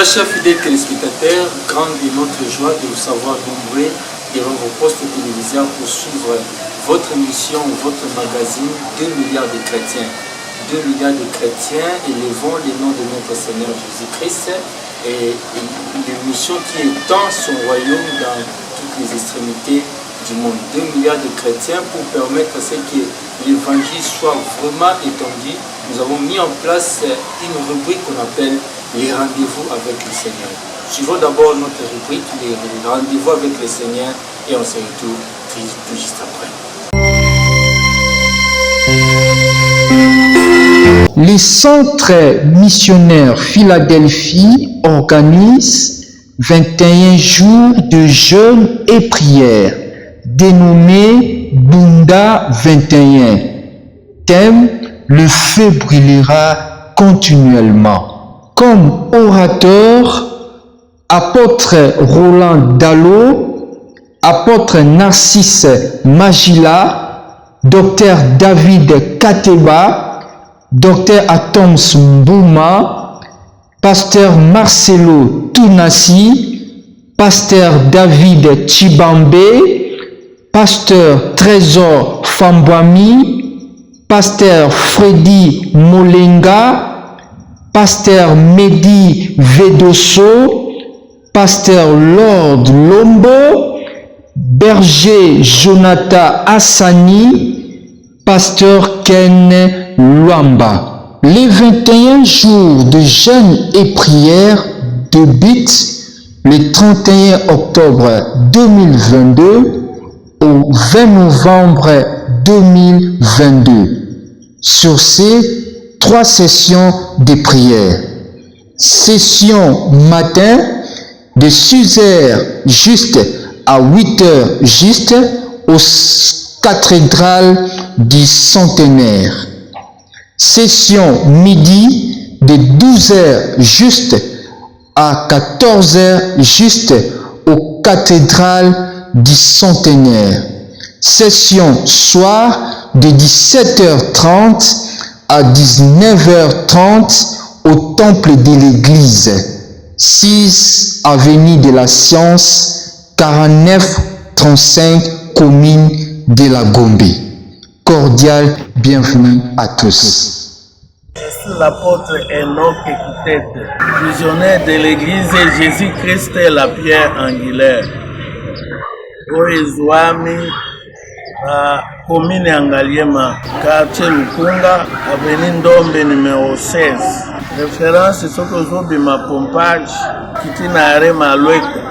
chers fidèles téléspectateurs, grande est notre joie de vous savoir nombreux devant vos postes téléviseurs pour suivre votre émission, votre magazine 2 milliards de chrétiens. 2 milliards de chrétiens, élevons le nom de notre Seigneur Jésus-Christ et l'émission qui étend son royaume dans toutes les extrémités du monde. 2 milliards de chrétiens pour permettre à ce que l'évangile soit vraiment étendu. Nous avons mis en place une rubrique qu'on appelle les rendez-vous avec le Seigneur. Suivons d'abord notre rubrique, les rendez-vous avec le Seigneur, et on se retrouve tout juste après. Les centres missionnaires Philadelphie organisent 21 jours de jeûne et prière, dénommé Bunda 21. Thème: le feu brûlera continuellement. Comme orateur, apôtre Roland Dallot, apôtre Narcisse Magila, docteur David Kateba, docteur Atoms Mbouma, pasteur Marcelo Tounassi, pasteur David Chibambe, pasteur Trésor Fambwami, pasteur Freddy Molenga, pasteur Mehdi Vedoso, pasteur Lord Lombo, berger Jonathan Hassani, pasteur Ken Luamba. Les 21 jours de jeûne et prière débutent le 31 octobre 2022 au 20 novembre 2022. Sur ces 3 sessions de prière. Session matin de 6h juste à 8h juste aux cathédrales du Centenaire. Session midi de 12h juste à 14h juste aux cathédrales du Centenaire. Session soir de 17h30 à 19h30 au temple de l'église, 6 avenue de la Science, 4935 commune de la Gombe. Cordial bienvenue à tous. Je suis l'apôtre Enoch Ekutete, visionnaire de l'église Jésus-Christ et la pierre angulaire. Oizwami, commune Angaliema, quartier Lukunga, avenue Ndombe numéro 16. Référence sur le ma pompage, qui est à Rema Loueka.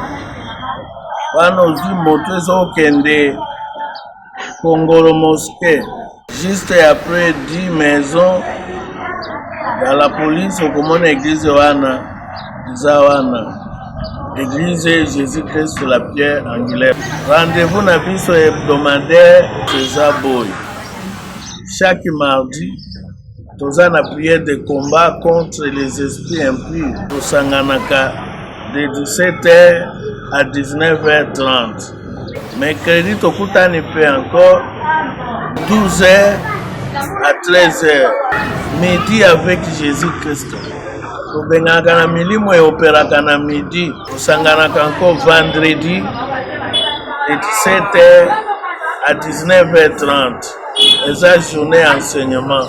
Wano zi moto zo kende Kongoro Mosquée. Juste après 10 maisons, dans la police, au commune église Wana, Zawana. Église Jésus-Christ sur la pierre angulaire. Rendez-vous na biso hebdomadaire César Boy. Chaque mardi, nous avons la prière de combat contre les esprits impurs. Nous sanganaka de 17h à 19h30. Mercredi, Tokutani peut encore 12h à 13h. Midi avec Jésus-Christ. Tobengaka na milimo et opéraka na midi. Tosanganaka encore vendredi de 17h à 19h30. Eza journée enseignement.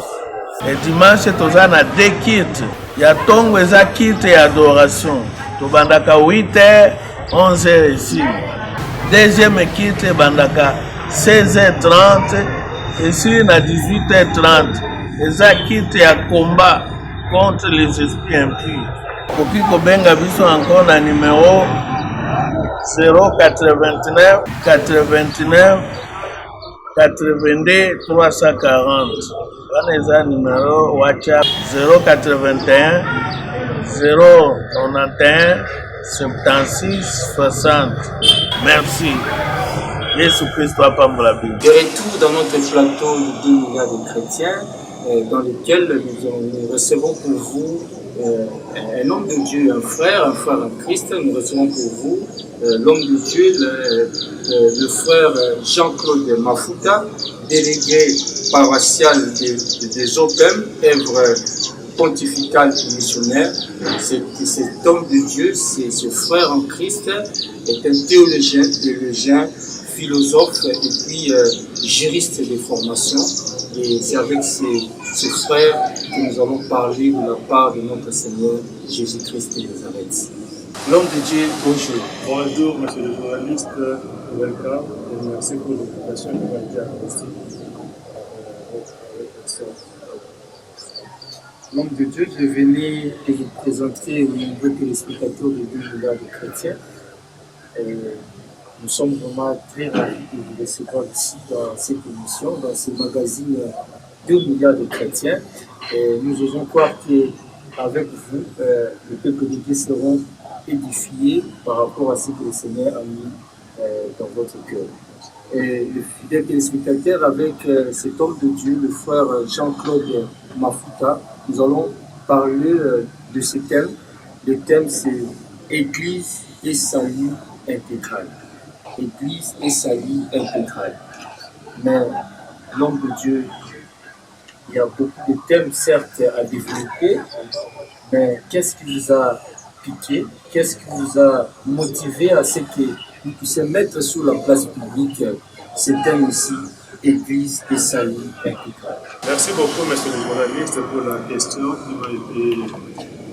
Et dimanche tozana 2 kits. Ya tongo eza kit et adoration. Tobandaka 8h, 11h ici. Deuxième kit bandaka 16h30 ici na 18h30. Eza kit ya combat contre les esprits impurs. Koki kobenga biso encore na numéro 089 89 82 340. Wana numéro WhatsApp 081 091 76 60. Merci. Jésus-Christ va pas me la vie. De retour dans notre plateau de 2 milliards de chrétiens, dans lequel nous recevons pour vous un homme de Dieu, un frère en Christ. Nous recevons pour vous l'homme de Dieu, le frère Jean-Claude Mafuta, délégué paroissial des OPEM, œuvre pontifical et missionnaire. Cet homme de Dieu, ce frère en Christ, est un théologien, philosophe et puis juriste de formation. Et c'est avec ce frère que nous allons parler de la part de notre Seigneur Jésus-Christ de Nazareth. L'homme de Dieu, bonjour. Bonjour, monsieur le journaliste, welcome, et merci pour l'invitation qui m'a été adressée. L'homme de Dieu, je venais te présenter aux nombreux téléspectateurs de 2 milliards de chrétiens. Nous sommes vraiment très ravis de vous recevoir ici dans cette émission, dans ce magazine 2 milliards de chrétiens. Et nous osons croire qu'avec vous, le peuple de Dieu seront édifiés par rapport à ce que le Seigneur a mis dans votre cœur. Et le fidèle téléspectateur, avec cet homme de Dieu, le frère Jean-Claude Mafuta, nous allons parler de ce thème. Le thème, c'est Église et salut intégral. Église et salut intégral. Mais l'homme de Dieu, il y a beaucoup de thèmes, certes, à développer, mais qu'est-ce qui vous a piqué? Qu'est-ce qui vous a motivé à ce que vous puissiez mettre sur la place publique ce thème aussi, Église et salut intégral? Merci beaucoup, monsieur le journaliste, pour la question qui m'a été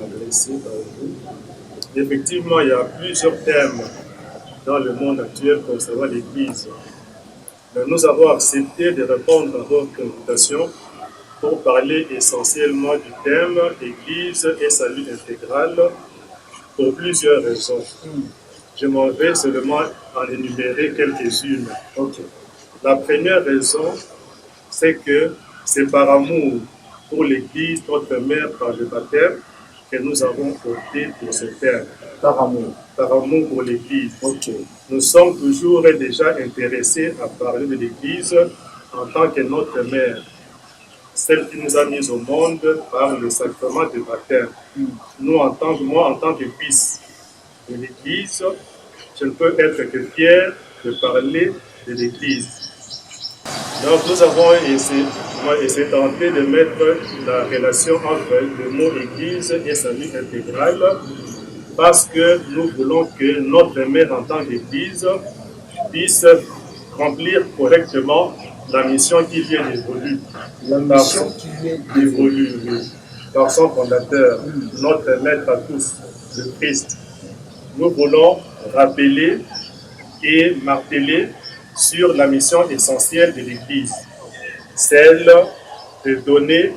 adressée par vous. Effectivement, il y a plusieurs thèmes dans le monde actuel concernant l'Église. Mais nous avons accepté de répondre à votre invitation pour parler essentiellement du thème Église et salut intégral pour plusieurs raisons. Je m'en vais seulement en énumérer quelques-unes. La première raison, c'est que c'est par amour pour l'Église, notre mère, par le baptême, que nous avons opté pour ce thème. Par amour. Par amour pour l'Église. Nous sommes toujours et déjà intéressés à parler de l'Église en tant que notre mère, celle qui nous a mis au monde par le sacrement du baptême. Moi, en tant que fils de l'Église, je ne peux être que fier de parler de l'Église. Donc nous avons essayé tenté de mettre la relation entre le mot Église et salut intégral parce que nous voulons que notre mère en tant qu'Église puisse remplir correctement la mission qui vient d'évoluer. La mission qui vient d'évoluer par son fondateur, notre maître à tous, le Christ. Nous voulons rappeler et marteler sur la mission essentielle de l'Église, celle de donner,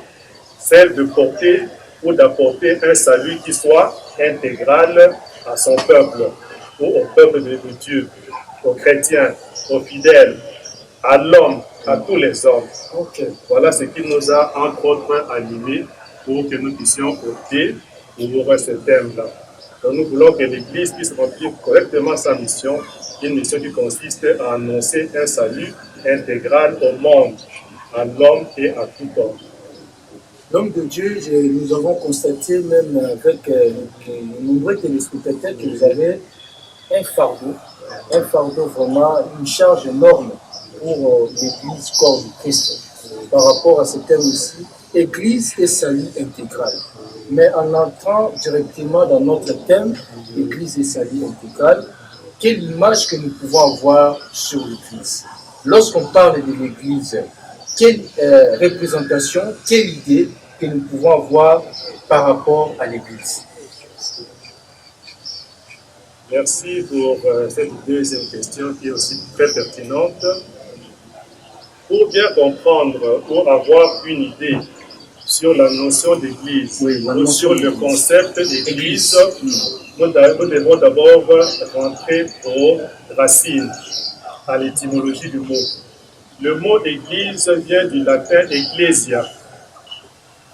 celle de porter ou d'apporter un salut qui soit intégral à son peuple, ou au peuple de Dieu, aux chrétiens, aux fidèles, à l'homme, à tous les hommes. Voilà ce qui nous a entre autres animés pour que nous puissions opter pour ce thème-là. Donc nous voulons que l'Église puisse remplir correctement sa mission, une mission qui consiste à annoncer un salut intégral au monde, à l'homme et à tout homme. L'homme de Dieu, nous avons constaté même avec les nombreux téléspectateurs que vous avez un fardeau vraiment, une charge énorme pour l'Église corps du Christ. Par rapport à ce thème aussi, Église et salut intégral. Mais en entrant directement dans notre thème, Église et salut intégral, quelle image que nous pouvons avoir sur l'Église? Lorsqu'on parle de l'Église, quelle représentation, quelle idée que nous pouvons avoir par rapport à l'Église? Merci pour cette deuxième question qui est aussi très pertinente. Pour bien comprendre, pour avoir une idée sur la notion d'Église, ou sur le concept d'Église, nous devons d'abord rentrer aux racines, à l'étymologie du mot. Le mot Église vient du latin ecclesia.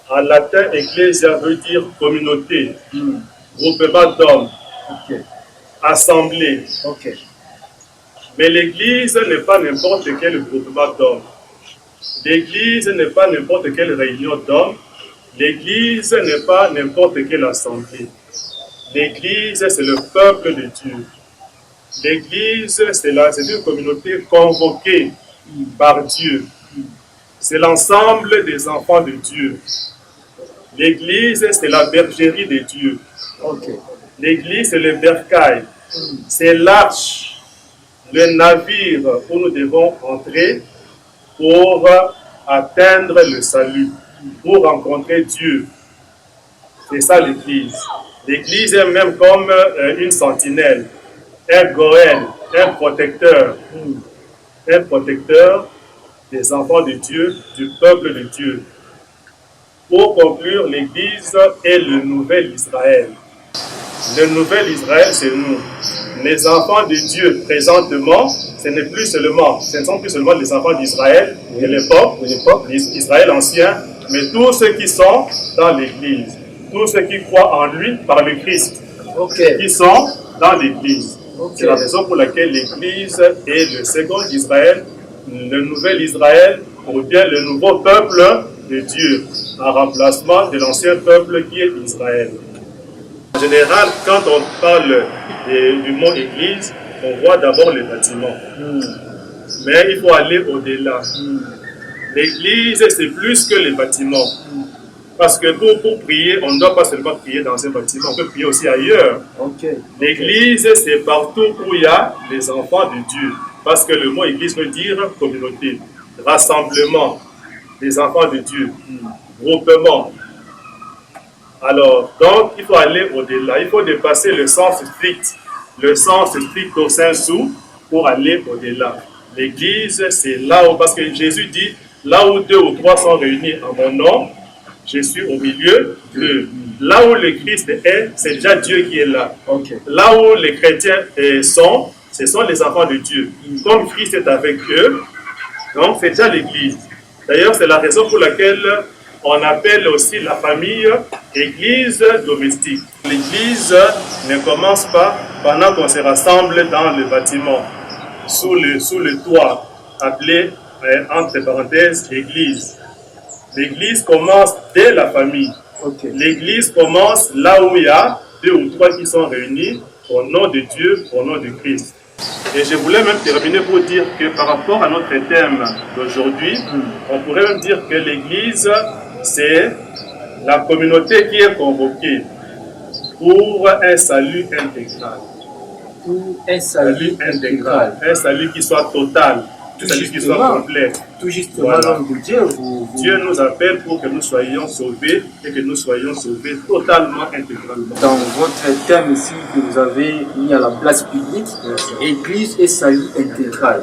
En latin, ecclesia veut dire communauté, groupement d'hommes, assemblée. Mais l'Église n'est pas n'importe quel groupement d'hommes. L'Église n'est pas n'importe quelle réunion d'hommes. L'Église n'est pas n'importe quelle assemblée. L'Église, c'est le peuple de Dieu. L'Église, c'est une communauté convoquée par Dieu. C'est l'ensemble des enfants de Dieu. L'église, c'est la bergerie de Dieu. Ok. L'église, c'est le bercail. C'est l'arche, le navire où nous devons entrer pour atteindre le salut, pour rencontrer Dieu. C'est ça l'église. L'église est même comme une sentinelle, un goël, un protecteur des enfants de Dieu, du peuple de Dieu. Pour conclure, l'église est le nouvel Israël. Le nouvel Israël, c'est nous. Les enfants de Dieu, présentement, ce ne sont plus seulement les enfants d'Israël de l'époque, l'Israël ancien, mais tous ceux qui sont dans l'église, tous ceux qui croient en lui par le Christ, qui sont dans l'église. C'est la raison pour laquelle l'église est le second Israël, le nouvel Israël, ou bien le nouveau peuple de Dieu, en remplacement de l'ancien peuple qui est Israël. En général, quand on parle du mot église, on voit d'abord le bâtiment. Mais il faut aller au-delà. L'église, c'est plus que les bâtiments. Parce que pour prier, on ne doit pas seulement prier dans un bâtiment, on peut prier aussi ailleurs. L'église, c'est partout où il y a les enfants de Dieu. Parce que le mot église veut dire communauté, rassemblement des enfants de Dieu, groupement. Alors, donc, il faut aller au-delà. Il faut dépasser le sens strict au sensu pour aller au-delà. L'église, c'est là où, parce que Jésus dit, là où 2 ou 3 sont réunis en mon nom, je suis au milieu d'eux. Là où le Christ est, c'est déjà Dieu qui est là. Là où les chrétiens sont, ce sont les enfants de Dieu. Comme Christ est avec eux, donc c'est déjà l'église. D'ailleurs, c'est la raison pour laquelle on appelle aussi la famille église domestique. L'église ne commence pas pendant qu'on se rassemble dans le bâtiment, sous le toit, appelé entre parenthèses église. L'église commence dès la famille. L'église commence là où il y a 2 ou 3 qui sont réunis au nom de Dieu, au nom de Christ. Et je voulais même terminer pour dire que par rapport à notre thème d'aujourd'hui, on pourrait même dire que l'église, c'est la communauté qui est convoquée pour un salut intégral. Pour un salut intégral. Un salut qui soit total, un salut qui soit complet. Tout justement, l'homme de Dieu, Dieu nous appelle pour que nous soyons sauvés et que nous soyons sauvés totalement, intégralement. Dans votre thème ici que vous avez mis à la place publique, Église et salut intégral.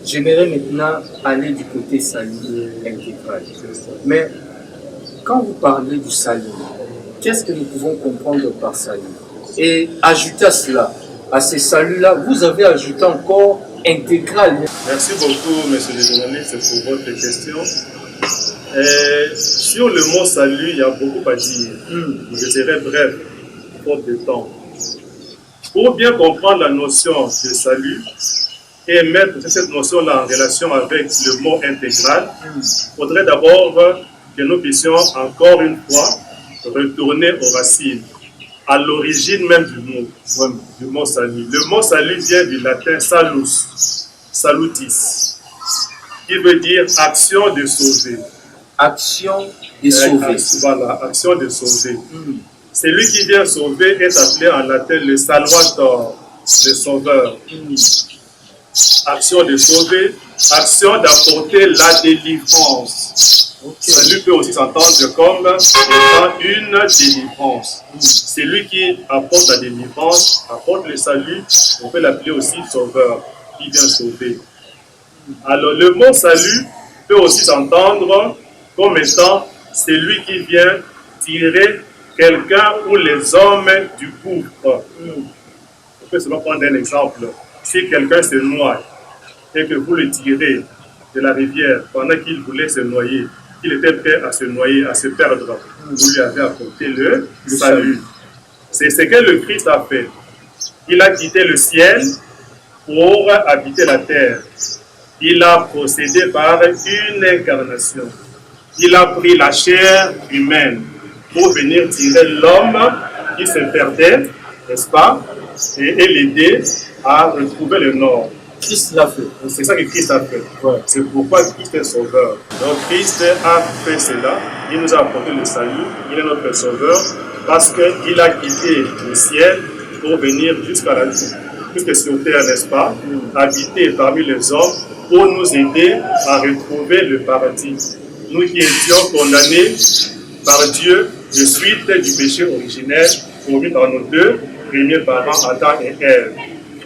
J'aimerais maintenant aller du côté salut intégral. Mais quand vous parlez du salut, qu'est-ce que nous pouvons comprendre par salut? Et ajouter à cela, à ces saluts-là, vous avez ajouté encore intégral. Merci beaucoup, monsieur le journaliste, pour votre question. Sur le mot salut, il y a beaucoup à dire. Je serai bref, faute de temps. Pour bien comprendre la notion de salut et mettre cette notion-là en relation avec le mot intégral, il faudrait d'abord que nous puissions encore une fois retourner aux racines, à l'origine même du mot salut. Le mot salut vient du latin salus, salutis, qui veut dire action de sauver. Action de sauver. Voilà, action de sauver. Celui qui vient sauver est appelé en latin le salvator, le sauveur. Action de sauver, action d'apporter la délivrance. Salut peut aussi s'entendre comme étant une délivrance. Celui qui apporte la délivrance, apporte le salut, on peut l'appeler aussi sauveur, qui vient sauver. Alors le mot salut peut aussi s'entendre comme étant celui qui vient tirer quelqu'un ou les hommes du gouffre. On peut seulement prendre un exemple. Si quelqu'un se noie et que vous le tirez de la rivière pendant qu'il voulait se noyer, qu'il était prêt à se noyer, à se perdre, vous lui avez apporté le salut. C'est ce que le Christ a fait. Il a quitté le ciel pour habiter la terre. Il a procédé par une incarnation. Il a pris la chair humaine pour venir tirer l'homme qui se perdait, n'est-ce pas, et l'aider à retrouver le nord. Christ l'a fait. C'est ça que Christ a fait. C'est pourquoi Christ est sauveur. Donc Christ a fait cela. il nous a apporté le salut, il est notre sauveur, parce qu'il a quitté le ciel pour venir jusqu'à la jusque sur terre, n'est-ce pas, habiter parmi les hommes pour nous aider à retrouver le paradis. Nous qui étions condamnés par Dieu de suite du péché originel commis par nos deux premiers parents, Adam et Ève.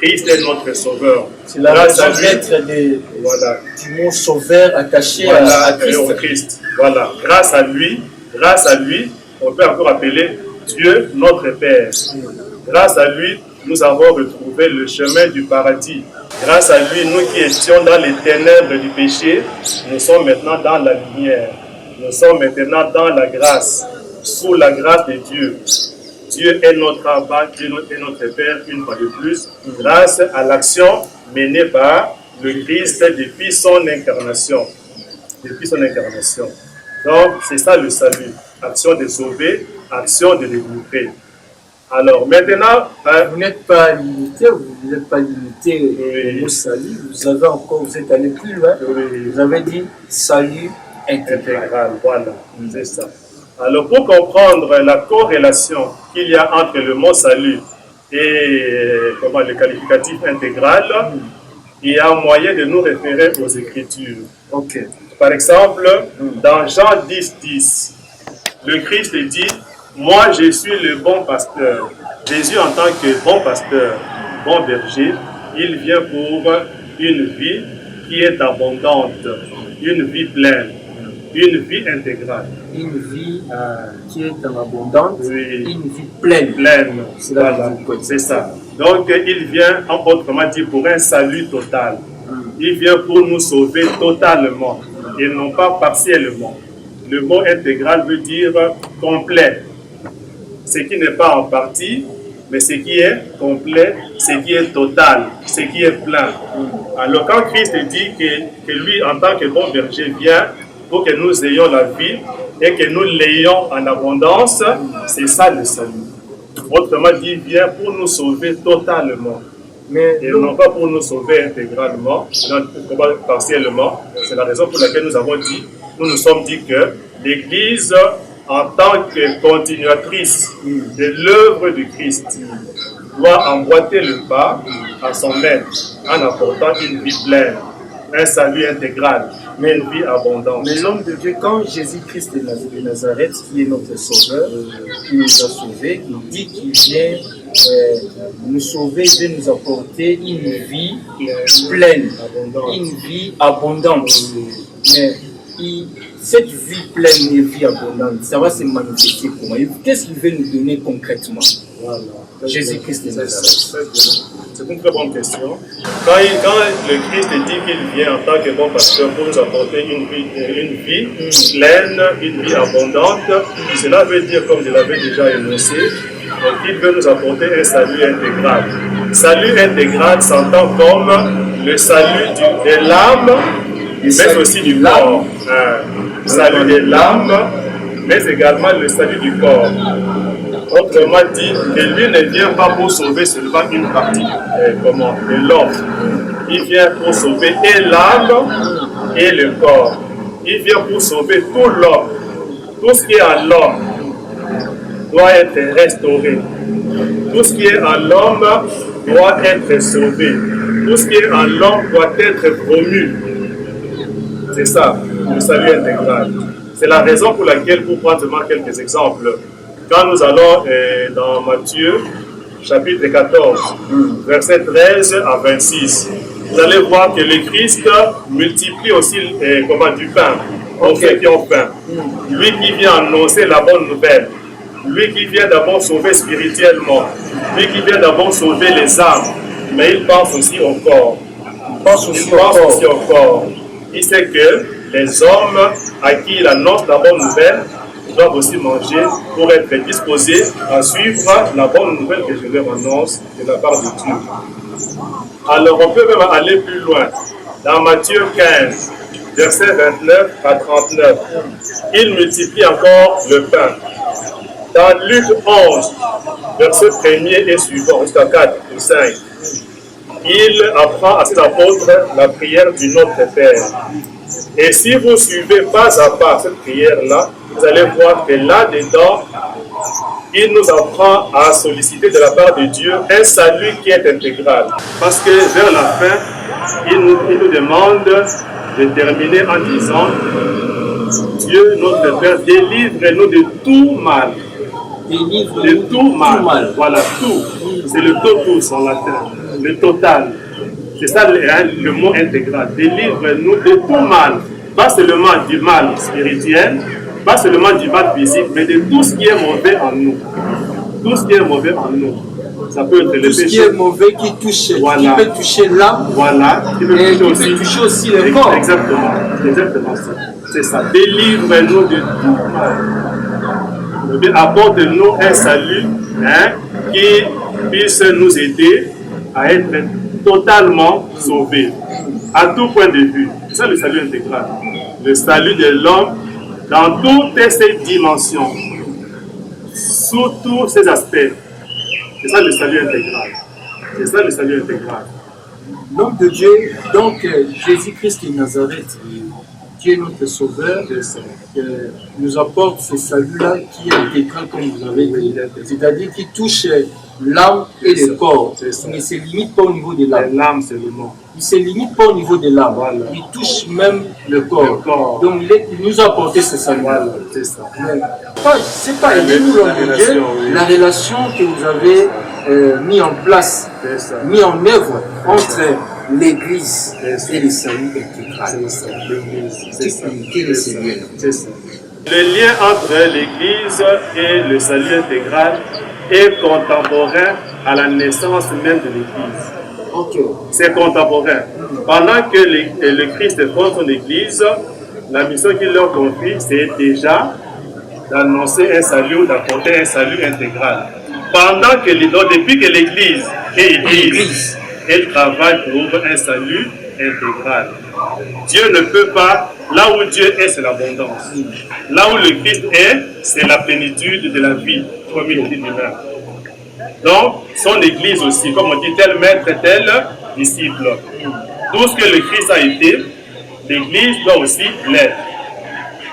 Christ est notre sauveur. C'est la raison d'être du mot sauveur attaché à Christ. Voilà. Grâce à lui, on peut encore appeler Dieu notre Père. Grâce à lui, nous avons retrouvé le chemin du paradis. Grâce à lui, nous qui étions dans les ténèbres du péché, nous sommes maintenant dans la lumière. Nous sommes maintenant dans la grâce, sous la grâce de Dieu. Dieu est notre Abba, Dieu est notre Père, une fois de plus, grâce à l'action menée par le Christ depuis son incarnation. Donc, c'est ça le salut. Action de sauver, action de délivrer. Alors, maintenant... vous n'êtes pas limité au salut. Vous êtes allé plus loin. Vous avez dit salut intégral. Voilà, c'est ça. Alors, pour comprendre la corrélation qu'il y a entre le mot salut et le qualificatif intégral, il y a un moyen de nous référer aux Écritures. Okay. Par exemple, dans Jean 10, le Christ dit « Moi, je suis le bon pasteur ». Jésus, en tant que bon pasteur, bon berger, il vient pour une vie qui est abondante, une vie pleine, une vie intégrale. Une vie qui est abondante, une vie pleine. C'est ça. Donc, il vient, autrement dit, pour un salut total. Il vient pour nous sauver totalement et non pas partiellement. Le mot intégral veut dire complet. Ce qui n'est pas en partie, mais ce qui est complet, ce qui est total, ce qui est plein. Alors, quand Christ dit que lui, en tant que bon berger, vient pour que nous ayons la vie et que nous l'ayons en abondance, c'est ça le salut. Autrement dit, il vient pour nous sauver totalement. Mais et non pas pour nous sauver intégralement, non partiellement. C'est la raison pour laquelle nous nous sommes dit que l'Église, en tant que continuatrice de l'œuvre du Christ, doit emboîter le pas à son maître en apportant une vie pleine, un salut intégral, mais une vie abondante. Mais l'homme de Dieu, quand Jésus-Christ de Nazareth, qui est notre sauveur, qui nous a sauvés, il dit qu'il vient nous sauver, il vient nous apporter une vie pleine, une vie abondante. Mais cette vie pleine et vie abondante, ça va se manifester comment? Qu'est-ce qu'il veut nous donner concrètement? Voilà. Jésus-Christ de Nazareth. C'est une très bonne question. Quand le Christ dit qu'il vient en tant que bon pasteur pour nous apporter une vie pleine, une vie abondante, cela veut dire, comme je l'avais déjà énoncé, qu'il veut nous apporter un salut intégral. Salut intégral s'entend comme le salut de l'âme, mais aussi du corps. Salut de l'âme, mais également le salut du corps. Autrement dit, que lui ne vient pas pour sauver seulement une partie de l'homme. Il vient pour sauver et l'âme et le corps. Il vient pour sauver tout l'homme. Tout ce qui est en l'homme doit être restauré. Tout ce qui est en l'homme doit être sauvé. Tout ce qui est en l'homme doit être promu. C'est ça, le salut intégral. C'est la raison pour laquelle, pour prendre seulement quelques exemples, quand nous allons dans Matthieu, chapitre 14, versets 13 à 26, vous allez voir que le Christ multiplie aussi du pain pour ceux qui ont faim. Lui qui vient annoncer la bonne nouvelle, lui qui vient d'abord sauver spirituellement, lui qui vient d'abord sauver les âmes, mais il pense aussi au corps. Il pense aussi au corps. Il sait que les hommes à qui il annonce la bonne nouvelle doivent aussi manger pour être disposés à suivre la bonne nouvelle que je leur annonce de la part de Dieu. Alors on peut même aller plus loin. Dans Matthieu 15, versets 29 à 39, il multiplie encore le pain. Dans Luc 11, verset 1er et suivant, jusqu'à 4 ou 5, il apprend à ses apôtres la prière du Notre Père. Et si vous suivez pas à pas cette prière-là, vous allez voir que là-dedans, il nous apprend à solliciter de la part de Dieu un salut qui est intégral. Parce que vers la fin, il nous demande de terminer en disant: Dieu, notre Père, délivre-nous de tout mal. De tout mal. Voilà, tout. C'est le totus en latin, le total. C'est ça le mot intégral. Délivre-nous de tout mal. Pas seulement du mal spirituel, pas seulement du mal physique, mais de tout ce qui est mauvais en nous. Tout ce qui est mauvais en nous. Ça peut être le péché. Tout ce qui est mauvais qui touche, voilà. Qui peut toucher l'âme, voilà. Qui peut toucher aussi le corps. Exactement. Exactement ça. C'est ça. Délivre-nous de tout mal. Apporte-nous un salut qui puisse nous aider à être totalement sauvés, à tout point de vue. C'est ça le salut intégral. Le salut de l'homme dans toutes ses dimensions, sous tous ses aspects. C'est ça le salut intégral. C'est ça le salut intégral. L'homme de Dieu, donc Jésus-Christ de Nazareth, Dieu notre Sauveur, nous apporte ce salut-là qui est intégral, comme vous avez dit, c'est-à-dire qui touche l'âme et le corps. Il ne se limite pas au niveau de l'âme. L'âme, c'est le mot. Il ne se limite pas au niveau de l'âme. Voilà. Il touche même le corps. Donc il nous a apporté ce salut. Voilà, c'est ça. C'est pas nous, l'homme de Dieu, la relation que vous avez mis en place, mis en œuvre entre l'Église et le salut intégral. C'est ça. Le lien entre l'Église et le salut intégral est contemporain à la naissance même de l'Église. Okay. C'est contemporain. Pendant que le Christ fonde son Église, la mission qu'il leur confie, c'est déjà d'annoncer un salut, d'apporter un salut intégral. Depuis que l'Église est Église, elle travaille pour un salut intégral. Dieu ne peut pas, là où Dieu est, c'est l'abondance. Là où le Christ est, c'est la plénitude de la vie, comme il dit lui-même. Donc, son Église aussi, comme on dit, tel maître, tel disciple. Tout ce que le Christ a été, l'Église doit aussi l'être.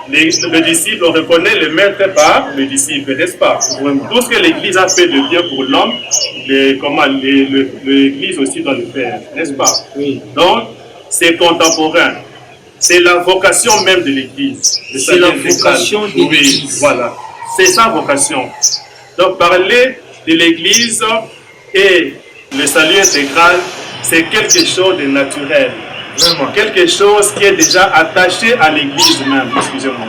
Le disciple, on reconnaît le maître par le disciple, n'est-ce pas? Tout ce que l'Église a fait de bien pour l'homme, l'Église aussi doit le faire, n'est-ce pas? Oui. Donc, c'est contemporain. C'est la vocation même de l'Église. C'est la vocation de l'Église. Oui, voilà. C'est sa vocation. Donc, parler de l'Église et le salut intégral, c'est quelque chose de naturel. Vraiment. Quelque chose qui est déjà attaché à l'Église même, excusez-moi.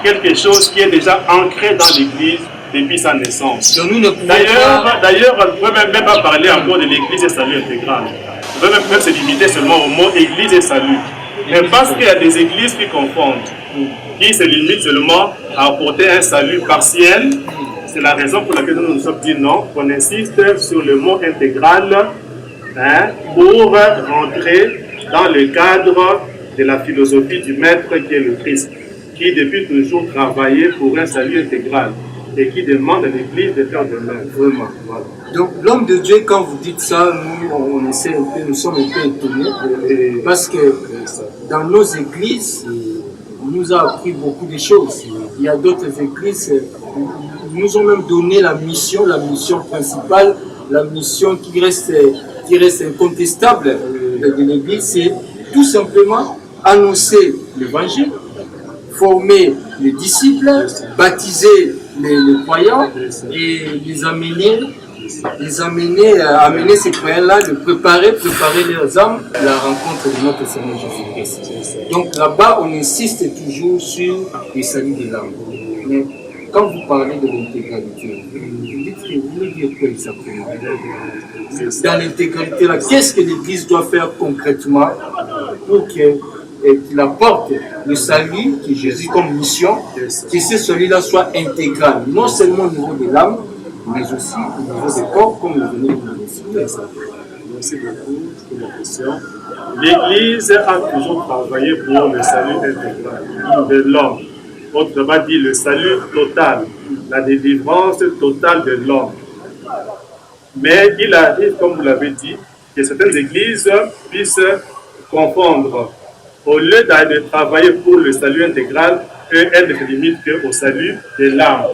Quelque chose qui est déjà ancré dans l'Église depuis sa naissance. D'ailleurs, on ne peut même pas parler encore de l'Église et salut intégral. On peut même se limiter seulement au mot Église et salut. Mais parce qu'il y a des églises qui confondent, qui se limitent seulement à apporter un salut partiel, c'est la raison pour laquelle nous nous sommes dit non, qu'on insiste sur le mot intégral pour rentrer dans le cadre de la philosophie du Maître qui est le Christ, qui depuis toujours travaillait pour un salut intégral et qui demande à l'Église de faire de même. Vraiment. Voilà. Donc l'homme de Dieu, quand vous dites ça, nous sommes un peu étonnés parce que dans nos églises, on nous a appris beaucoup de choses. Il y a d'autres églises, ils nous ont même donné la mission principale, la mission qui reste incontestable de l'église, c'est tout simplement annoncer l'évangile, former les disciples, baptiser les croyants et amener ces croyants-là, de préparer leurs âmes à la rencontre de notre Seigneur Jésus-Christ. Donc là-bas, on insiste toujours sur le salut de l'âme. Mais quand vous parlez de l'intégralité, vous voulez dire quoi exactement? Dans l'intégralité, qu'est-ce que l'Église doit faire concrètement pour qu'il apporte le salut que Jésus comme mission, que ce salut-là soit intégral, non seulement au niveau de l'âme, mais aussi au niveau du corps, comme vous venez de le dire. Merci beaucoup pour la question. L'Église a toujours travaillé pour le salut intégral de l'homme. Autrement dit, le salut total, la délivrance totale de l'homme. Mais il arrive, comme vous l'avez dit, que certaines églises puissent confondre au lieu de travailler pour le salut intégral, elle ne se limite qu'au salut de l'âme.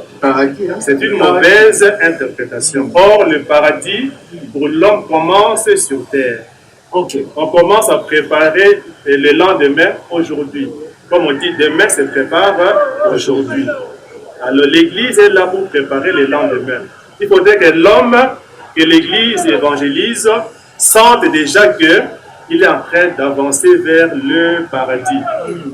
C'est une mauvaise interprétation. Or, le paradis pour l'homme commence sur terre. On commence à préparer le lendemain aujourd'hui. Comme on dit, demain se prépare aujourd'hui. Alors l'Église est là pour préparer le lendemain. Il faudrait que l'homme, que l'Église évangélise, sente déjà qu'il est en train d'avancer vers le paradis.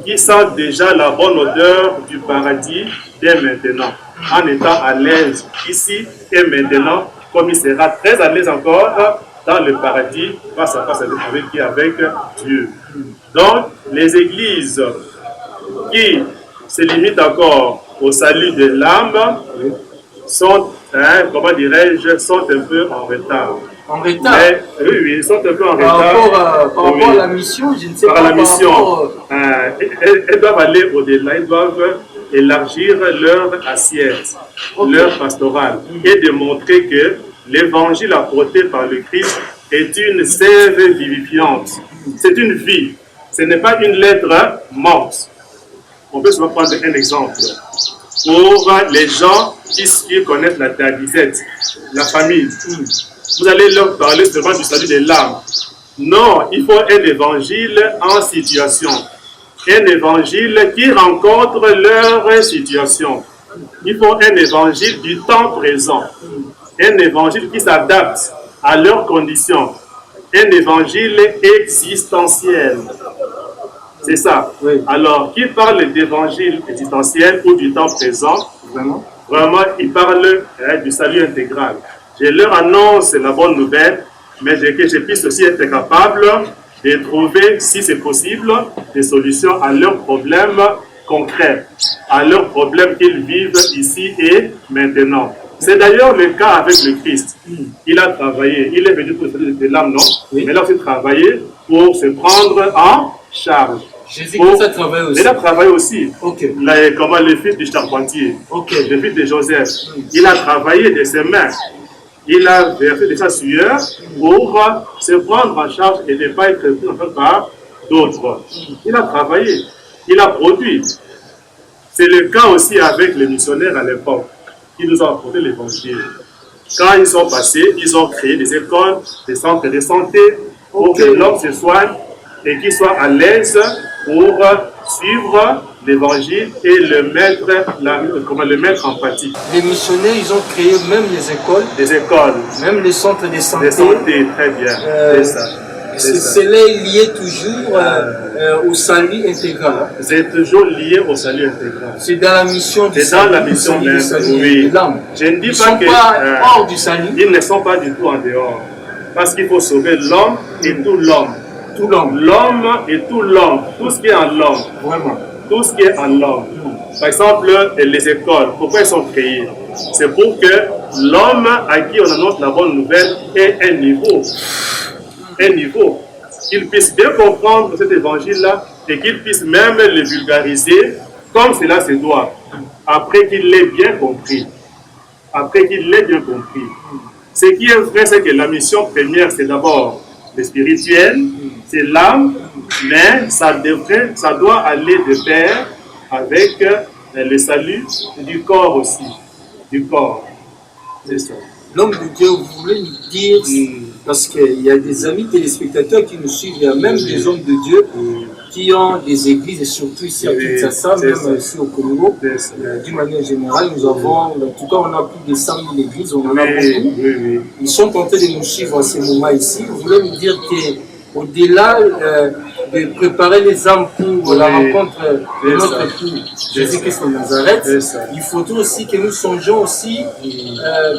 Qu'il sente déjà la bonne odeur du paradis dès maintenant, en étant à l'aise ici et maintenant, comme il sera très à l'aise encore dans le paradis, face à face avec Dieu. Donc, les églises qui se limitent encore au salut de l'âme sont, comment dirais-je, sont un peu en retard. En retard. Mais, oui, ils sont un peu en retard. Par rapport à la mission, je ne sais pas. Par la mission, elles doivent aller au-delà, ils doivent élargir leur assiette, leur pastorale, et démontrer que l'évangile apporté par le Christ est une sève vivifiante. C'est une vie. Ce n'est pas une lettre morte. On peut souvent prendre un exemple. Pour les gens qui connaissent la disette, la famille, vous allez leur parler seulement du salut de l'âme. Non, il faut un évangile en situation. Un évangile qui rencontre leur situation. Il faut un évangile du temps présent. Un évangile qui s'adapte à leurs conditions. Un évangile existentiel. C'est ça. Oui. Alors, qui parle d'évangile existentiel ou du temps présent, vraiment il parle du salut intégral. Je leur annonce la bonne nouvelle, mais que je puisse aussi être capable de trouver, si c'est possible, des solutions à leurs problèmes concrets, à leurs problèmes qu'ils vivent ici et maintenant. C'est d'ailleurs le cas avec le Christ. Il a travaillé, il est venu pour le salut de l'âme, non? Oui. Mais il a aussi travaillé pour se prendre en charge. Jésus-Christ a travaillé aussi. Il a travaillé aussi. Okay. Comment le fils du charpentier, le fils de Joseph. Il a travaillé de ses mains. Il a versé de sa sueur pour se prendre en charge et ne pas être pris en fait par d'autres. Il a travaillé. Il a produit. C'est le cas aussi avec les missionnaires à l'époque qui nous ont apporté l'évangile. Quand ils sont passés, ils ont créé des écoles, des centres de santé pour que l'homme se soigne et qu'il soit à l'aise pour suivre l'évangile et le mettre en pratique. Les missionnaires, ils ont créé même les écoles. Des écoles. Même les centres de santé. Des santé, très bien. C'est ça. Cela est lié toujours au salut intégral. C'est toujours lié au salut intégral. C'est dans la mission du salut. C'est dans la mission même, oui. Je ne dis pas que hors du salut. Ils ne sont pas du tout en dehors. Parce qu'il faut sauver l'homme et tout l'homme. L'homme et tout l'homme. Tout ce qui est en l'homme. Vraiment. Tout ce qui est en l'homme. Par exemple, les écoles, pourquoi elles sont créées? C'est pour que l'homme à qui on annonce la bonne nouvelle ait un niveau. Qu'il puisse bien comprendre cet évangile-là et qu'il puisse même le vulgariser comme cela se doit, après qu'il l'ait bien compris. Ce qui est vrai, c'est que la mission première, c'est d'abord le spirituel, c'est l'âme, mais ça doit aller de pair avec le salut du corps aussi. Du corps. C'est ça. L'homme de Dieu, vous voulez nous dire, parce qu'il y a des amis téléspectateurs qui nous suivent, il y a même des hommes de Dieu qui ont des églises, et surtout ici à Kinshasa, même ici au Congo. D'une manière générale, nous avons, en tout cas, on a plus de 100 000 églises, on en a beaucoup. Ils sont en train de nous suivre à ce moment ici. Vous voulez nous dire qu'au-delà de préparer les âmes pour la rencontre de notre époux Jésus-Christ de Nazareth, il faudrait aussi que nous songeons aussi,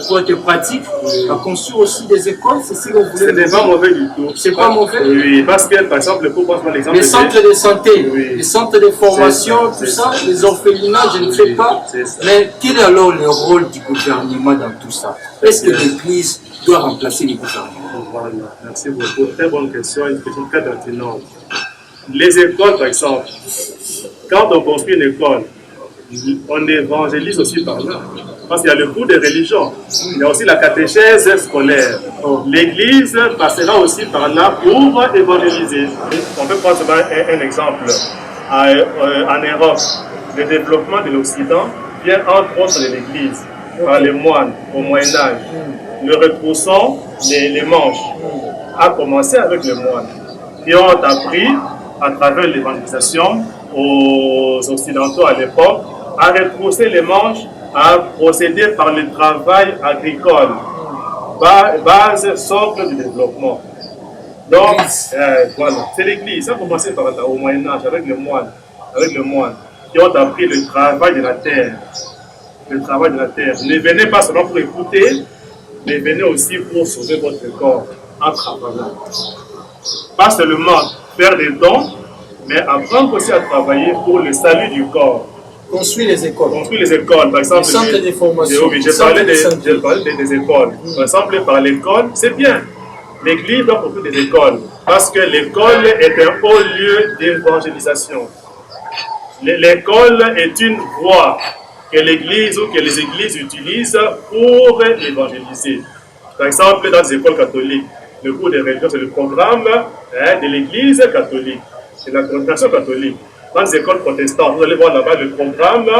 pour être pratique, à construire aussi des écoles. C'est ce que vous voulez. Ce n'est pas mauvais du tout. C'est pas mauvais. Oui, parce que par exemple, pour prendre l'exemple les centres de santé, les centres de formation, tout ça, les orphelinats, je ne sais pas. Mais quel est alors le rôle du gouvernement dans tout ça? Est-ce que l'Église doit remplacer les gouvernements? Voilà, merci beaucoup. Très bonne question, une question très pertinente. Les écoles, par exemple, quand on construit une école, on évangélise aussi par là. Parce qu'il y a le cours de religion, il y a aussi la catéchèse scolaire. L'Église passera aussi par là pour évangéliser. On peut prendre un exemple. En Europe, le développement de l'Occident vient entre autres de l'Église, par les moines au Moyen-Âge. Le retroussant les manches a commencé avec les moines qui ont appris à travers l'évangélisation aux Occidentaux à l'époque à retrousser les manches, à procéder par le travail agricole, base, socle du développement. Donc, voilà, c'est l'Église. Ça a commencé par là, au Moyen-Âge, avec les moines, qui ont appris le travail de la terre. Le travail de la terre. Ne venez pas seulement pour écouter, mais venez aussi pour sauver votre corps en travaillant. Pas seulement faire des dons, mais apprendre aussi à travailler pour le salut du corps. Construire les écoles. Construire les écoles, par exemple. Les centres de formation. J'ai parlé des écoles. Par exemple, par l'école, c'est bien. L'Église doit construire des écoles. Parce que l'école est un haut lieu d'évangélisation. L'école est une voie que l'Église ou que les églises utilisent pour évangéliser. Par exemple, dans les écoles catholiques, le cours de religion, c'est le programme de l'Église catholique. C'est la confession catholique. Dans les écoles protestantes, vous allez voir là-bas le programme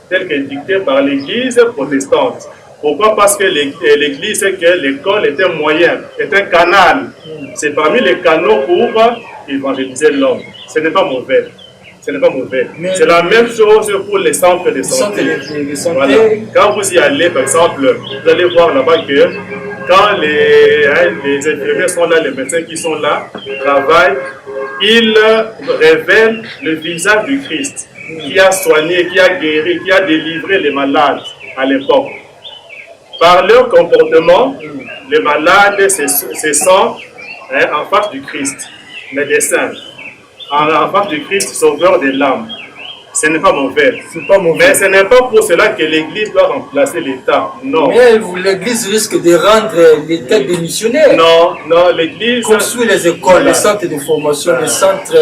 tel qu'est dicté par l'Église protestante. Pourquoi? Parce que l'Église sait que l'école est un moyen, est un canal. C'est parmi les canaux pour évangéliser l'homme. Ce n'est pas mauvais. Ce n'est pas mauvais. C'est la même chose pour les centres de santé. Voilà. Quand vous y allez, par exemple, vous allez voir là-bas que quand les infirmiers sont là, les médecins qui sont là, travaillent, ils révèlent le visage du Christ, qui a soigné, qui a guéri, qui a délivré les malades à l'époque. Par leur comportement, les malades se sentent en face du Christ, mais des saints. En face du Christ, sauveur des l'âme. Ce n'est pas mauvais. Mais ce n'est pas pour cela que l'Église doit remplacer l'État. Non. Mais l'Église risque de rendre l'État démissionnaire. Non, l'Église... Construire les écoles, les centres de formation, les centres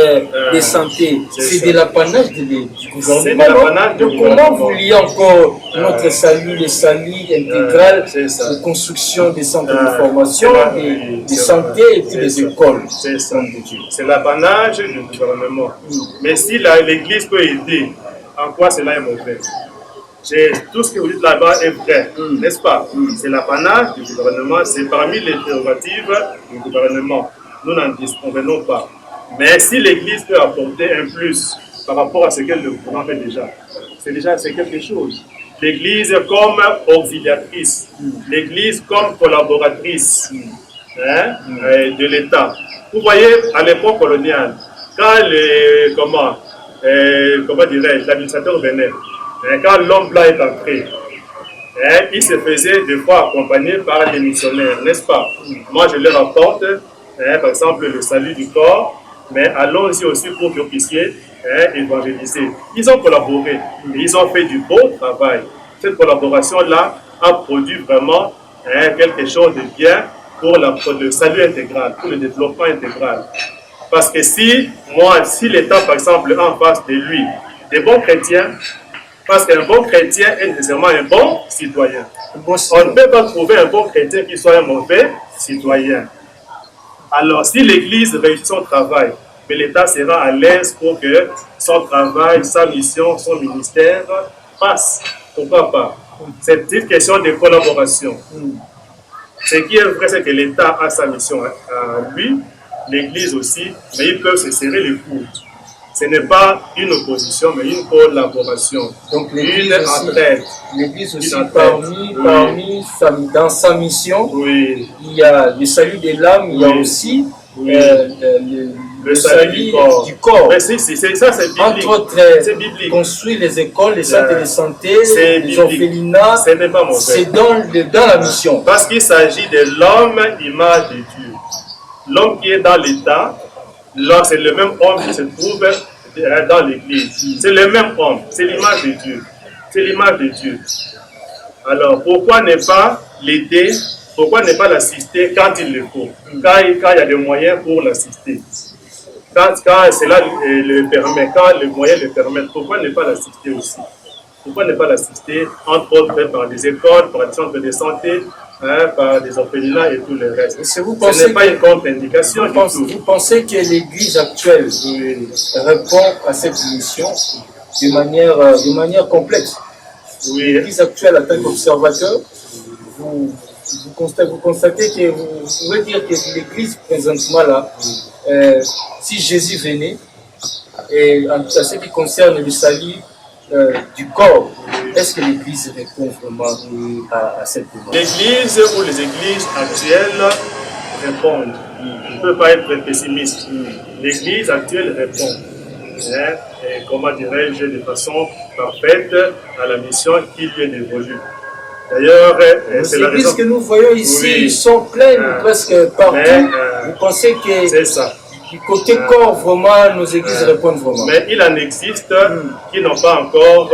de santé, c'est de l'apanage du gouvernement. Donc comment vous liez encore notre salut, les saluts intégral, la construction des centres de formation, de santé et puis les écoles? C'est l'apanage du gouvernement. Mais si l'Église peut aider, en quoi cela est mauvais? Tout ce que vous dites là-bas est vrai, n'est-ce pas? C'est l'apanage du gouvernement, c'est parmi les prérogatives du gouvernement. Nous n'en disconvenons pas. Mais si l'Église peut apporter un plus par rapport à ce que le gouvernement fait déjà, c'est quelque chose. L'Église comme auxiliatrice, l'Église comme collaboratrice de l'État. Vous voyez, à l'époque coloniale, quand l'administrateur venait, quand l'homme blanc est entré, il se faisait des fois accompagné par des missionnaires, n'est-ce pas? Moi, je leur apporte, par exemple, le salut du corps, mais allons-y aussi pour que vous puissiez évangéliser. Ils ont collaboré, et ils ont fait du beau travail. Cette collaboration-là a produit vraiment quelque chose de bien pour le salut intégral, pour le développement intégral. Parce que si l'État, par exemple, en face de lui, des bons chrétiens, parce qu'un bon chrétien est nécessairement un bon citoyen. On ne peut pas trouver un bon chrétien qui soit un mauvais citoyen. Alors, si l'Église réussit son travail, mais l'État sera à l'aise pour que son travail, sa mission, son ministère passe. Pourquoi pas? C'est une question de collaboration. Ce qui est vrai, c'est que l'État a sa mission à lui, l'Église aussi, mais ils peuvent se serrer les coudes. Ce n'est pas une opposition, mais une collaboration. Donc l'Église aussi, dans sa mission, il y a le salut de l'âme, il y a aussi le salut du corps. Mais ça, c'est biblique. Entre autres, construire les écoles, les centres de santé, les orphelinats, c'est dans la mission. Parce qu'il s'agit de l'homme, image de Dieu. L'homme qui est dans l'État, là, c'est le même homme qui se trouve dans l'Église. C'est le même homme, c'est l'image de Dieu. C'est l'image de Dieu. Alors, pourquoi ne pas l'aider? Pourquoi ne pas l'assister quand il le faut? Quand il y a des moyens pour l'assister. Quand cela le permet, quand les moyens le permettent, pourquoi ne pas l'assister aussi? pourquoi ne pas l'assister, entre autres, par des écoles, par des centres de santé, par des orphelinats et tout le reste. Ce n'est pas une contre-indication du tout. Vous pensez que l'Église actuelle répond à cette mission de manière complexe? Oui. L'Église actuelle, en tant qu'observateur, vous constatez que vous pouvez dire que l'Église présentement là, si Jésus venait, et en ce qui concerne le salut du corps, est-ce que l'Église répond vraiment à cette demande? L'Église ou les églises actuelles répondent. Je ne peux pas être pessimiste. L'Église actuelle répond. Et comment dirais-je, de façon parfaite à la mission qui lui est dévolue. D'ailleurs, c'est la raison que nous voyons ici, oui. Ils sont pleins presque partout. Vous pensez que c'est ça. Du côté corps, vraiment, nos églises répondent vraiment. Mais il en existe qui n'ont pas encore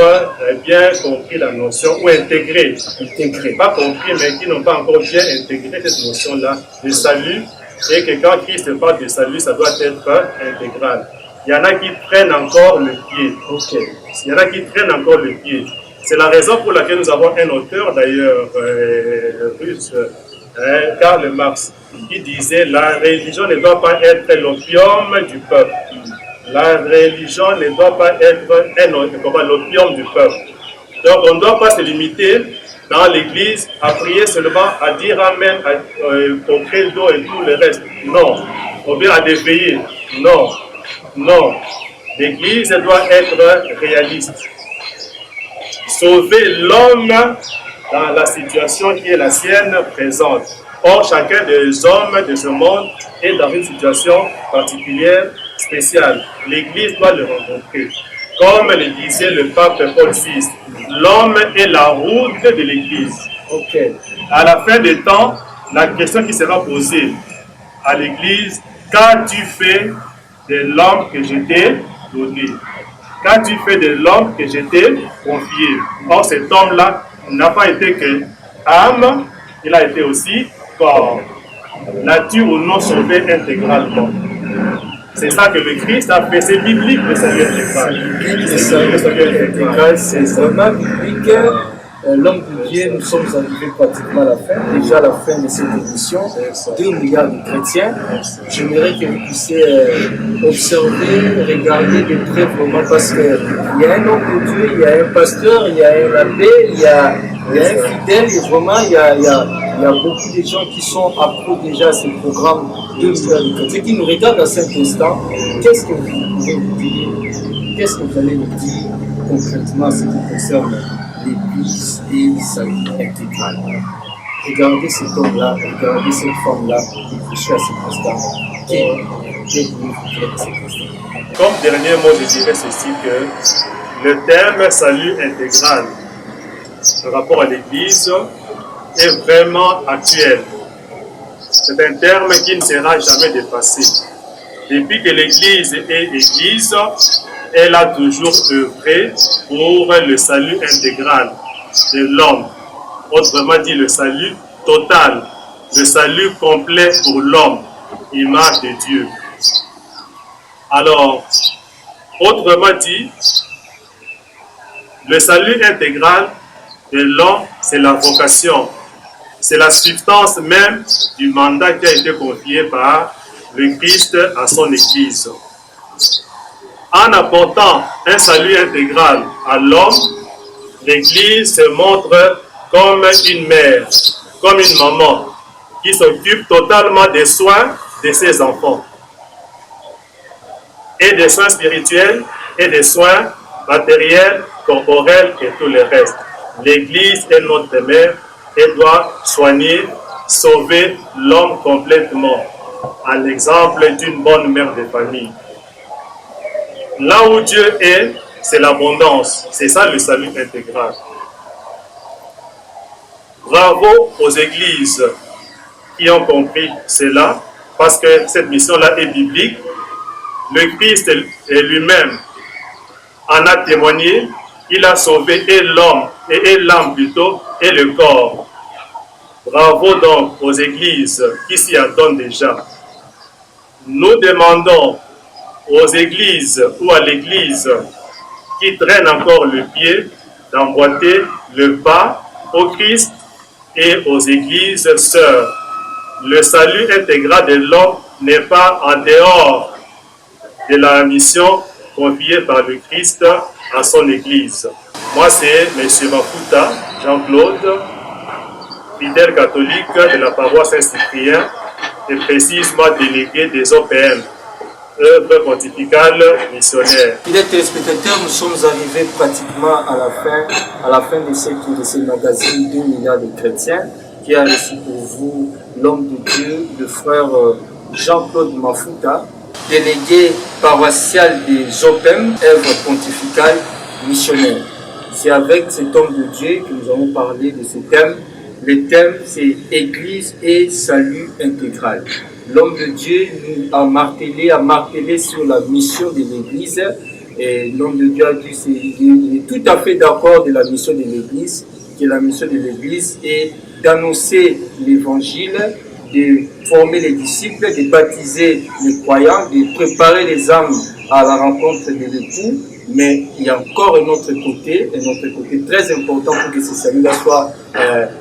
bien compris la notion ou intégré. Pas compris, mais qui n'ont pas encore bien intégré cette notion-là de salut. Et que quand Christ parle de salut, ça doit être intégral. Il y en a qui prennent encore le pied. Il y en a qui prennent encore le pied. C'est la raison pour laquelle nous avons un auteur, d'ailleurs, russe, Karl Marx, qui disait la religion ne doit pas être l'opium du peuple. La religion ne doit pas être l'opium du peuple. Donc on ne doit pas se limiter dans l'église à prier seulement, à dire Amen, au credo et tout le reste. Non. Ou bien à déveiller. Non. Non. L'église doit être réaliste. Sauver l'homme dans la situation qui est la sienne présente. Or, chacun des hommes de ce monde est dans une situation particulière, spéciale. L'Église doit le rencontrer. Comme le disait le pape Paul VI, l'homme est la route de l'Église. À la fin des temps, la question qui sera posée à l'Église, qu'as-tu fait de l'homme que je t'ai donné? Qu'as-tu fait de l'homme que je t'ai confié? Or, cet homme-là n'a pas été que âme, il a été aussi corps. Nature ou non sauvé intégralement. C'est ça que le Christ a fait, c'est biblique le salut intégral. C'est vraiment biblique. L'homme de Dieu, nous sommes arrivés pratiquement à la fin, déjà à la fin de cette émission, 2 milliards de chrétiens. J'aimerais que vous puissiez observer, regarder de près vraiment, parce qu'il y a un homme de Dieu, il y a un pasteur, il y a un abbé, il y a un fidèle, et vraiment il y a beaucoup de gens qui sont accros déjà à ce programme 2 milliards de chrétiens, qui nous regardent à cet instant. Qu'est-ce que vous pouvez vous dire? Qu'est-ce que vous allez nous dire concrètement ce qui concerne l'Église et le salut intégral? Regardez cet homme-là, regardez cette femme-là, réfléchissez à cet instant. Qu'est-ce que vous voulez dire de cet instant? Comme dernier mot, je dirais ceci, que le terme salut intégral, le rapport à l'Église, est vraiment actuel. C'est un terme qui ne sera jamais dépassé. Depuis que l'Église est Église, elle a toujours œuvré pour le salut intégral de l'homme. Autrement dit, le salut total, le salut complet pour l'homme, image de Dieu. Alors, autrement dit, le salut intégral de l'homme, c'est la vocation, c'est la substance même du mandat qui a été confié par le Christ à son Église. En apportant un salut intégral à l'homme, l'Église se montre comme une mère, comme une maman, qui s'occupe totalement des soins de ses enfants. Et des soins spirituels, et des soins matériels, corporels et tout le reste. L'Église est notre mère et doit soigner, sauver l'homme complètement, à l'exemple d'une bonne mère de famille. Là où Dieu est, c'est l'abondance. C'est ça le salut intégral. Bravo aux églises qui ont compris cela, parce que cette mission-là est biblique. Le Christ lui-même en a témoigné. Il a sauvé et l'homme, et l'âme plutôt, et le corps. Bravo donc aux églises qui s'y attendent déjà. Nous demandons aux églises ou à l'église qui traîne encore le pied d'emboîter le pas au Christ et aux églises sœurs. Le salut intégral de l'homme n'est pas en dehors de la mission confiée par le Christ à son église. Moi, c'est M. Mafuta, Jean-Claude, fidèle catholique de la paroisse Saint-Cyprien et précisément délégué des OPM, œuvre pontificale missionnaire. Fidèles téléspectateurs, nous sommes arrivés pratiquement à la fin de ce magazine 2 milliards de chrétiens qui a reçu pour vous l'homme de Dieu, le frère Jean-Claude Mafuta, délégué paroissial des OPM, œuvre pontificale missionnaire. C'est avec cet homme de Dieu que nous allons parler de ce thème. Le thème, c'est Église et salut intégral. L'homme de Dieu a martelé sur la mission de l'Église. Et l'homme de Dieu a dit qu'il est tout à fait d'accord de la mission de l'Église, que la mission de l'Église est d'annoncer l'Évangile, de former les disciples, de baptiser les croyants, de préparer les âmes à la rencontre de l'époux. Mais il y a encore un autre côté très important pour que ce salut-là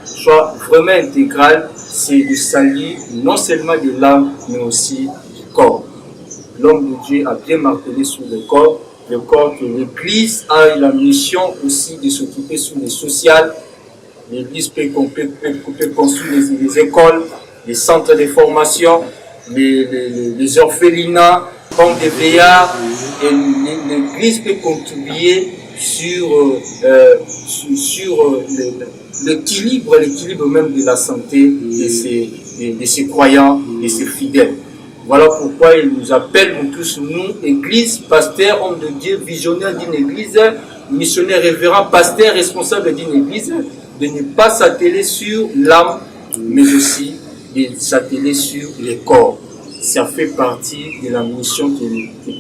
soit vraiment intégral, c'est le salut non seulement de l'âme, mais aussi du corps. L'homme de Dieu a bien martelé sur le corps que l'Église a la mission aussi de s'occuper sur le social. L'Église peut construire les écoles, les centres de formation, les orphelinats, comme des veillards, et l'Église peut contribuer sur l'équilibre même de la santé de ses croyants, de ses fidèles. Voilà pourquoi il nous appelle, nous tous, nous, Église, pasteur, homme de Dieu, visionnaire d'une Église, missionnaire, révérend, pasteur, responsable d'une Église, de ne pas s'atteler sur l'âme, mais aussi de s'atteler sur les corps. Ça fait partie de la mission que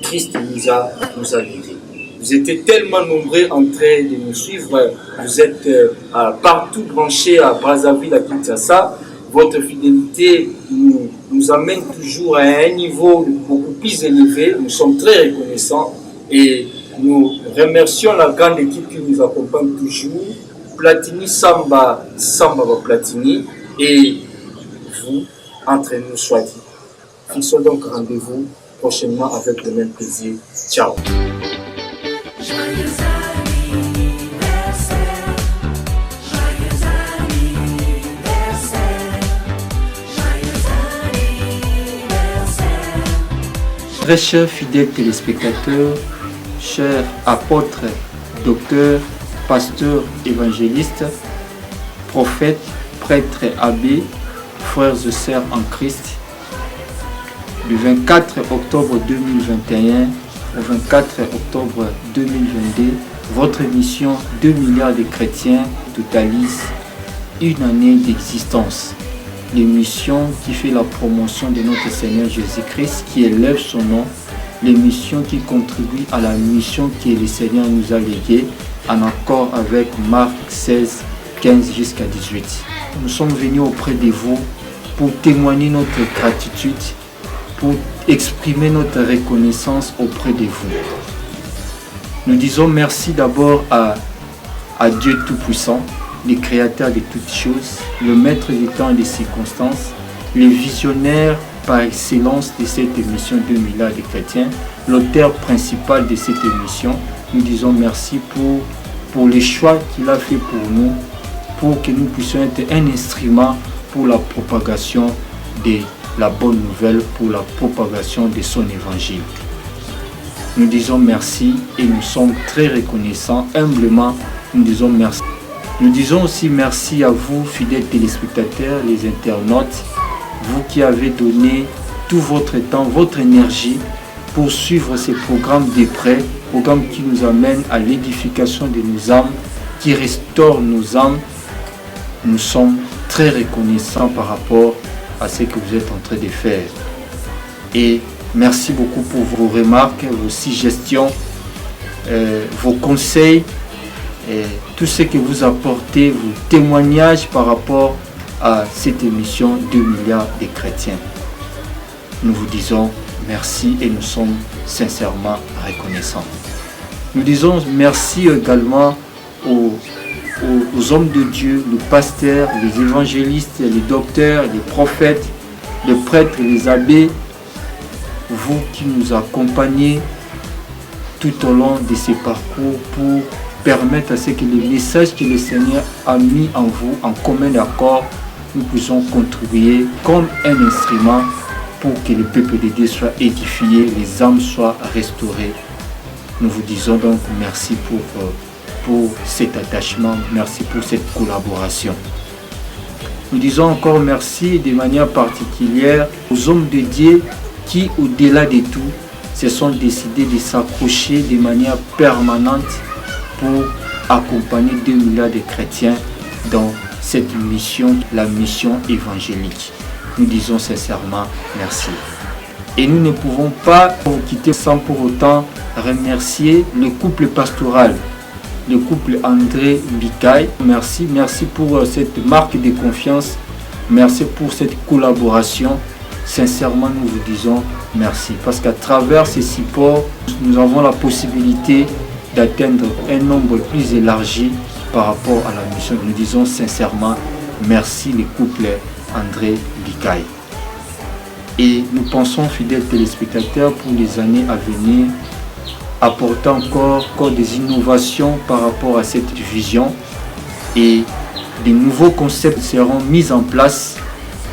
Christ nous a donnée. Vous êtes tellement nombreux en train de nous suivre, vous êtes partout branchés à Brazzaville, à Kinshasa. Votre fidélité nous amène toujours à un niveau beaucoup plus élevé. Nous sommes très reconnaissants et nous remercions la grande équipe qui nous accompagne toujours. Platini, Samba Platini, et vous, entre nous, soit dit. Fixons donc rendez-vous prochainement avec le même plaisir. Ciao. Très chers fidèles téléspectateurs, chers apôtres, docteurs, pasteurs, évangélistes, prophètes, prêtres, abbés, frères et sœurs en Christ, du 24 octobre 2021 au 24 octobre 2022, votre émission 2 milliards de chrétiens totalise une année d'existence. L'émission qui fait la promotion de notre Seigneur Jésus-Christ, qui élève son nom, l'émission qui contribue à la mission que le Seigneur nous a léguée, en accord avec Marc 16, 15 jusqu'à 18. Nous sommes venus auprès de vous pour témoigner notre gratitude, pour exprimer notre reconnaissance auprès de vous. Nous disons merci d'abord à Dieu Tout-Puissant, le Créateur de toutes choses, le Maître du temps et des circonstances, le visionnaire par excellence de cette émission 2 milliards de chrétiens, l'auteur principal de cette émission. Nous disons merci pour les choix qu'il a fait pour nous, pour que nous puissions être un instrument pour la propagation de la bonne nouvelle, pour la propagation de son évangile. Nous disons merci et nous sommes très reconnaissants, humblement, nous disons merci. Nous disons aussi merci à vous, fidèles téléspectateurs, les internautes, vous qui avez donné tout votre temps, votre énergie pour suivre ces programmes de près, programmes qui nous amènent à l'édification de nos âmes, qui restaurent nos âmes. Nous sommes très reconnaissants par rapport à ce que vous êtes en train de faire. Et merci beaucoup pour vos remarques, vos suggestions, vos conseils, et tout ce que vous apportez, vos témoignages par rapport à cette émission 2 milliards de chrétiens. Nous vous disons merci et nous sommes sincèrement reconnaissants. Nous disons merci également aux hommes de Dieu, les pasteurs, les évangélistes, les docteurs, les prophètes, les prêtres, les abbés, vous qui nous accompagnez tout au long de ces parcours pour permettre à ce que les messages que le Seigneur a mis en vous, en commun accord, nous puissions contribuer comme un instrument pour que le peuple de Dieu soit édifié, les âmes soient restaurées. Nous vous disons donc merci pour cet attachement, merci pour cette collaboration. Nous disons encore merci de manière particulière aux hommes de Dieu qui, au-delà de tout, se sont décidés de s'accrocher de manière permanente pour accompagner 2 milliards de chrétiens dans cette mission, la mission évangélique. Nous disons sincèrement merci. Et nous ne pouvons pas vous quitter sans pour autant remercier le couple pastoral, le couple André Bikaï. Merci pour cette marque de confiance, merci pour cette collaboration. Sincèrement, nous vous disons merci parce qu'à travers ces supports, nous avons la possibilité d'atteindre un nombre plus élargi par rapport à la mission. Nous disons sincèrement merci le couple André Bikaï. Et nous pensons, fidèles téléspectateurs, pour les années à venir, apporter encore des innovations par rapport à cette vision et de nouveaux concepts seront mis en place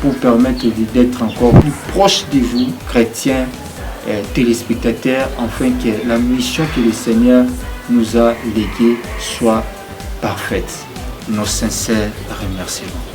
pour permettre d'être encore plus proche de vous, chrétiens, téléspectateurs, afin que la mission que le Seigneur nous a léguée soit parfaite. Nos sincères remerciements.